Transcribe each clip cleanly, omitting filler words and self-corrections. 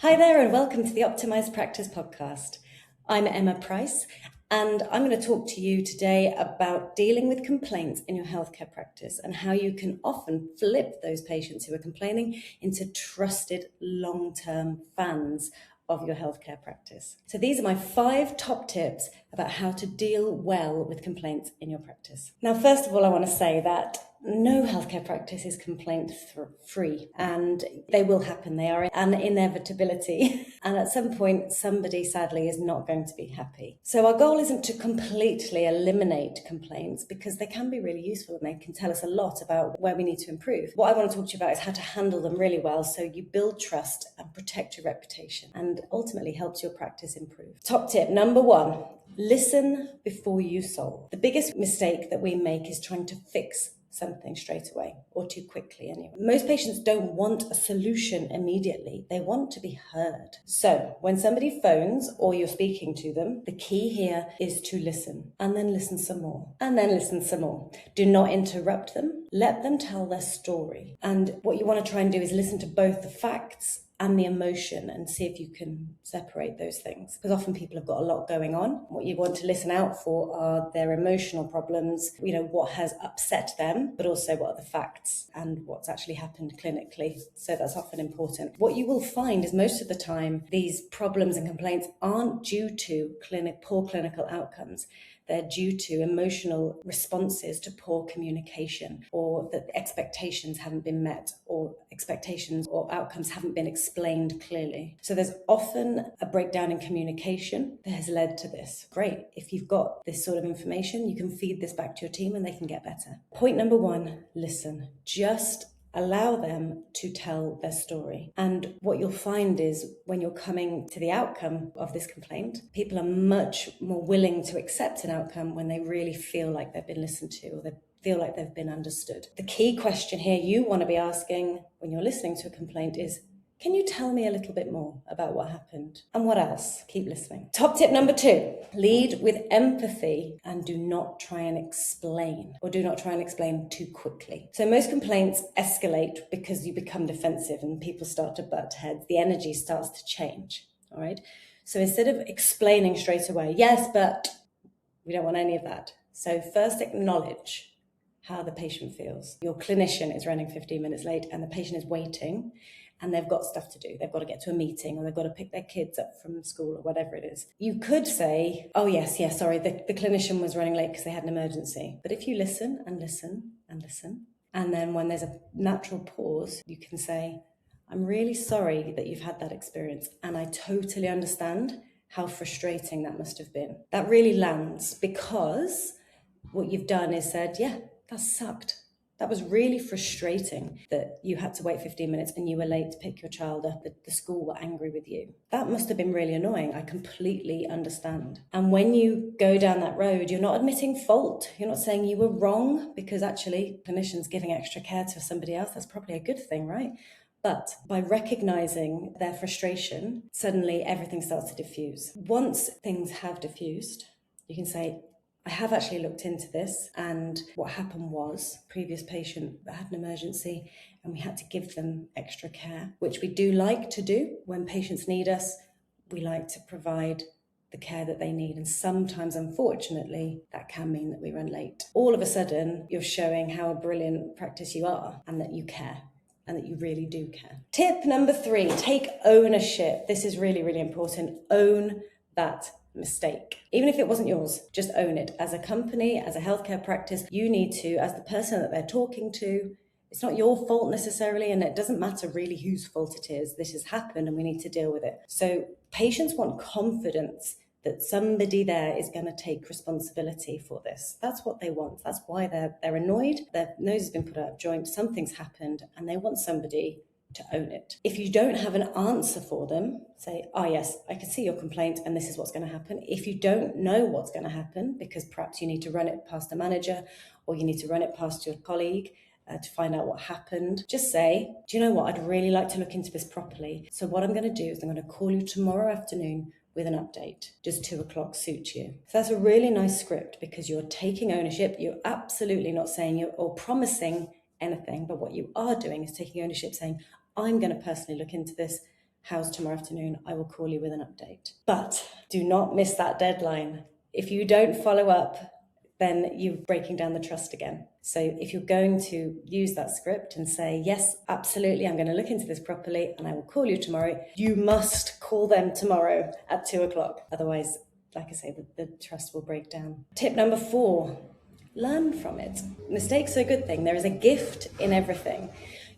Hi there and welcome to the Optimised Practice Podcast. I'm Emma Price and I'm going to talk to you today about dealing with complaints in your healthcare practice and how you can often flip those patients who are complaining into trusted long-term fans of your healthcare practice. So these are my 5 top tips about how to deal well with complaints in your practice. Now, first of all, I want to say that no healthcare practice is complaint-free, and they will happen. They are an inevitability. And at some point, somebody sadly is not going to be happy. So our goal isn't to completely eliminate complaints because they can be really useful and they can tell us a lot about where we need to improve. What I want to talk to you about is how to handle them really well so you build trust and protect your reputation and ultimately helps your practice improve. Top tip number 1, listen before you solve. The biggest mistake that we make is trying to fix something straight away or too quickly anyway. Most patients don't want a solution immediately. They want to be heard. So when somebody phones or you're speaking to them, the key here is to listen and then listen some more and then listen some more. Do not interrupt them. Let them tell their story. And what you want to try and do is listen to both the facts and the emotion and see if you can separate those things. Because often people have got a lot going on. What you want to listen out for are their emotional problems, what has upset them, but also what are the facts and what's actually happened clinically. So that's often important. What you will find is most of the time, these problems and complaints aren't due to poor clinical outcomes. They're due to emotional responses to poor communication, or that expectations haven't been met, or expectations or outcomes haven't been explained clearly. So there's often a breakdown in communication that has led to this. Great. If you've got this sort of information, you can feed this back to your team and they can get better. Point number 1, listen. Just allow them to tell their story. And what you'll find is when you're coming to the outcome of this complaint, people are much more willing to accept an outcome when they really feel like they've been listened to or they feel like they've been understood. The key question here you want to be asking when you're listening to a complaint is, can you tell me a little bit more about what happened? And what else? Keep listening. Top tip number 2, lead with empathy and do not try and explain, or do not try and explain too quickly. So most complaints escalate because you become defensive and people start to butt heads. The energy starts to change, all right? So instead of explaining straight away, yes, but we don't want any of that. So first acknowledge how the patient feels. Your clinician is running 15 minutes late and the patient is waiting and they've got stuff to do. They've got to get to a meeting or they've got to pick their kids up from school or whatever it is. You could say, oh yes, sorry, the clinician was running late because they had an emergency. But if you listen and listen and listen, and then when there's a natural pause, you can say, I'm really sorry that you've had that experience and I totally understand how frustrating that must have been. That really lands because what you've done is said, yeah, that sucked. That was really frustrating that you had to wait 15 minutes and you were late to pick your child up. The school were angry with you. That must have been really annoying. I completely understand. And when you go down that road, you're not admitting fault. You're not saying you were wrong because actually clinicians giving extra care to somebody else, that's probably a good thing, right? But by recognizing their frustration, suddenly everything starts to diffuse. Once things have diffused, you can say, I have actually looked into this and what happened was previous patient had an emergency and we had to give them extra care, which we do like to do. When patients need us, we like to provide the care that they need. And sometimes, unfortunately, that can mean that we run late. All of a sudden, you're showing how a brilliant practice you are and that you care. And that you really do care. Tip number 3, take ownership. This is really, really important. Own that mistake. Even if it wasn't yours, just own it. As a company, as a healthcare practice, you need to, as the person that they're talking to, it's not your fault necessarily, and it doesn't matter really whose fault it is. This has happened and we need to deal with it. So patients want confidence that somebody there is going to take responsibility for this. That's what they want. That's why they're annoyed. Their nose has been put out of joint. Something's happened and they want somebody to own it. If you don't have an answer for them, say, yes, I can see your complaint and this is what's going to happen. If you don't know what's going to happen, because perhaps you need to run it past the manager or you need to run it past your colleague to find out what happened, just say, do you know what? I'd really like to look into this properly. So what I'm going to do is I'm going to call you tomorrow afternoon with an update. Does 2:00 suit you? So that's a really nice script because you're taking ownership. You're absolutely not saying or promising anything, but what you are doing is taking ownership, saying, I'm going to personally look into this how's tomorrow afternoon? I will call you with an update. But do not miss that deadline. If you don't follow up, then you're breaking down the trust again. So if you're going to use that script and say, yes, absolutely, I'm going to look into this properly and I will call you tomorrow, you must call them tomorrow at 2:00. Otherwise, like I say, the trust will break down. Tip number 4, learn from it. Mistakes are a good thing. There is a gift in everything.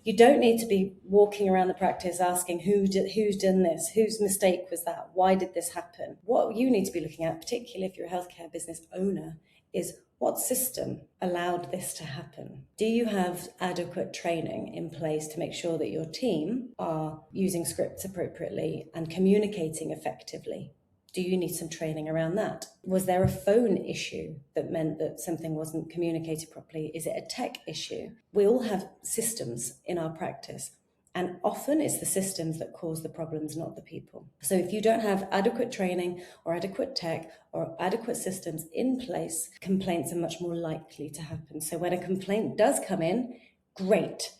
You don't need to be walking around the practice asking who's done this, whose mistake was that, why did this happen? What you need to be looking at, particularly if you're a healthcare business owner, is what system allowed this to happen? Do you have adequate training in place to make sure that your team are using scripts appropriately and communicating effectively? Do you need some training around that? Was there a phone issue that meant that something wasn't communicated properly? Is it a tech issue? We all have systems in our practice, and often it's the systems that cause the problems, not the people. So if you don't have adequate training or adequate tech or adequate systems in place, complaints are much more likely to happen. So when a complaint does come in, great.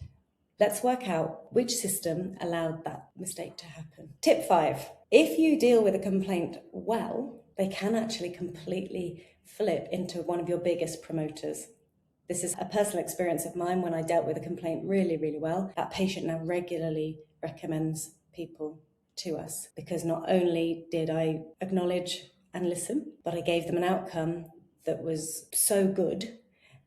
Let's work out which system allowed that mistake to happen. Tip 5, if you deal with a complaint well, they can actually completely flip into one of your biggest promoters. This is a personal experience of mine. When I dealt with a complaint really, really well, that patient now regularly recommends people to us, because not only did I acknowledge and listen, but I gave them an outcome that was so good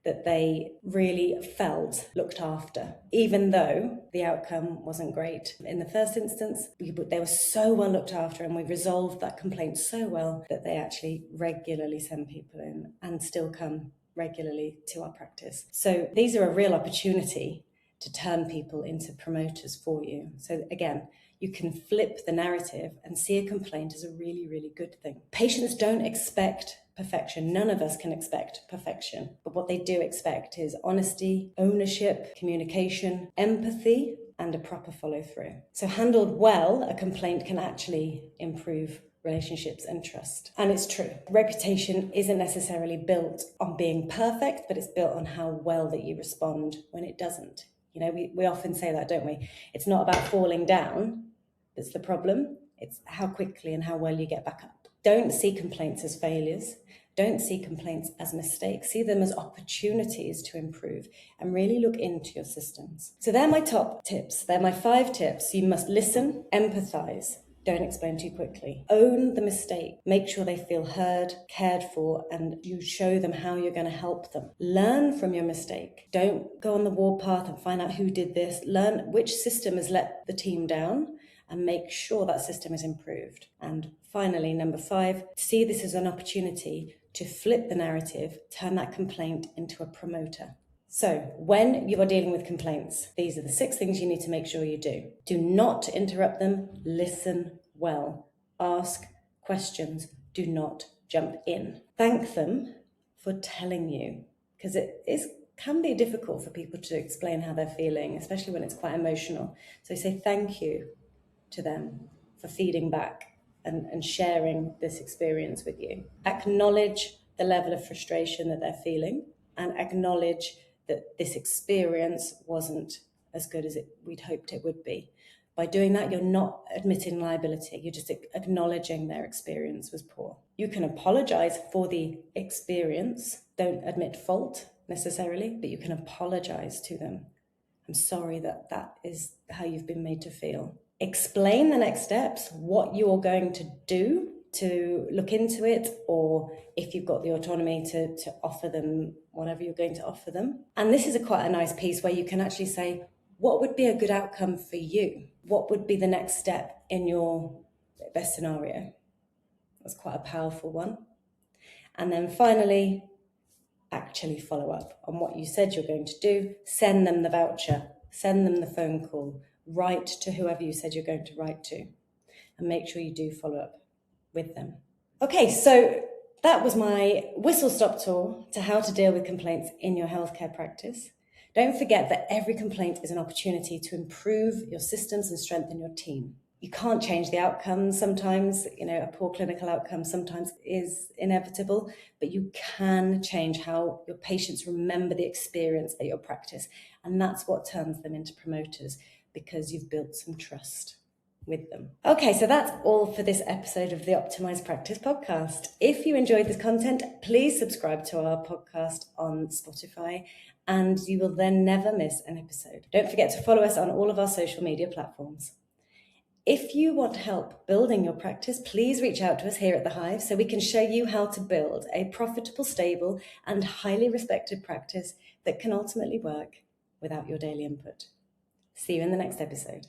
that they really felt looked after, even though the outcome wasn't great. In the first instance, they were so well looked after, and we resolved that complaint so well that they actually regularly send people in and still come regularly to our practice. So these are a real opportunity to turn people into promoters for you. So again, you can flip the narrative and see a complaint as a really, really good thing. Patients don't expect perfection. None of us can expect perfection. But what they do expect is honesty, ownership, communication, empathy, and a proper follow through. So handled well, a complaint can actually improve relationships and trust. And it's true. Reputation isn't necessarily built on being perfect, but it's built on how well that you respond when it doesn't. You know, we often say that, don't we? It's not about falling down that's the problem. It's how quickly and how well you get back up. Don't see complaints as failures. Don't see complaints as mistakes. See them as opportunities to improve and really look into your systems. So they're my top tips. They're my 5 tips. You must listen, empathize. Don't explain too quickly. Own the mistake. Make sure they feel heard, cared for, and you show them how you're going to help them. Learn from your mistake. Don't go on the warpath and find out who did this. Learn which system has let the team down and make sure that system is improved. And finally, number 5, see this as an opportunity to flip the narrative, turn that complaint into a promoter. So when you are dealing with complaints, these are the 6 things you need to make sure you do. Do not interrupt them. Listen well. Ask questions. Do not jump in. Thank them for telling you, because can be difficult for people to explain how they're feeling, especially when it's quite emotional. So say thank you to them for feeding back and sharing this experience with you. Acknowledge the level of frustration that they're feeling, and acknowledge that this experience wasn't as good as we'd hoped it would be. By doing that, you're not admitting liability. You're just acknowledging their experience was poor. You can apologize for the experience. Don't admit fault necessarily, but you can apologize to them. I'm sorry that is how you've been made to feel. Explain the next steps, what you're going to do to look into it, or if you've got the autonomy to offer them whatever you're going to offer them. And this is quite a nice piece where you can actually say, what would be a good outcome for you? What would be the next step in your best scenario? That's quite a powerful one. And then finally, actually follow up on what you said you're going to do. Send them the voucher, send them the phone call, write to whoever you said you're going to write to, and make sure you do follow up with them. Okay, so that was my whistle-stop tour to how to deal with complaints in your healthcare practice. Don't forget that every complaint is an opportunity to improve your systems and strengthen your team. You can't change the outcomes sometimes, a poor clinical outcome sometimes is inevitable, but you can change how your patients remember the experience at your practice. And that's what turns them into promoters, because you've built some trust. with them. Okay, so that's all for this episode of the Optimised Practice Podcast. If you enjoyed this content, please subscribe to our podcast on Spotify, and you will then never miss an episode. Don't forget to follow us on all of our social media platforms. If you want help building your practice, please reach out to us here at the Hive so we can show you how to build a profitable, stable, and highly respected practice that can ultimately work without your daily input. See you in the next episode.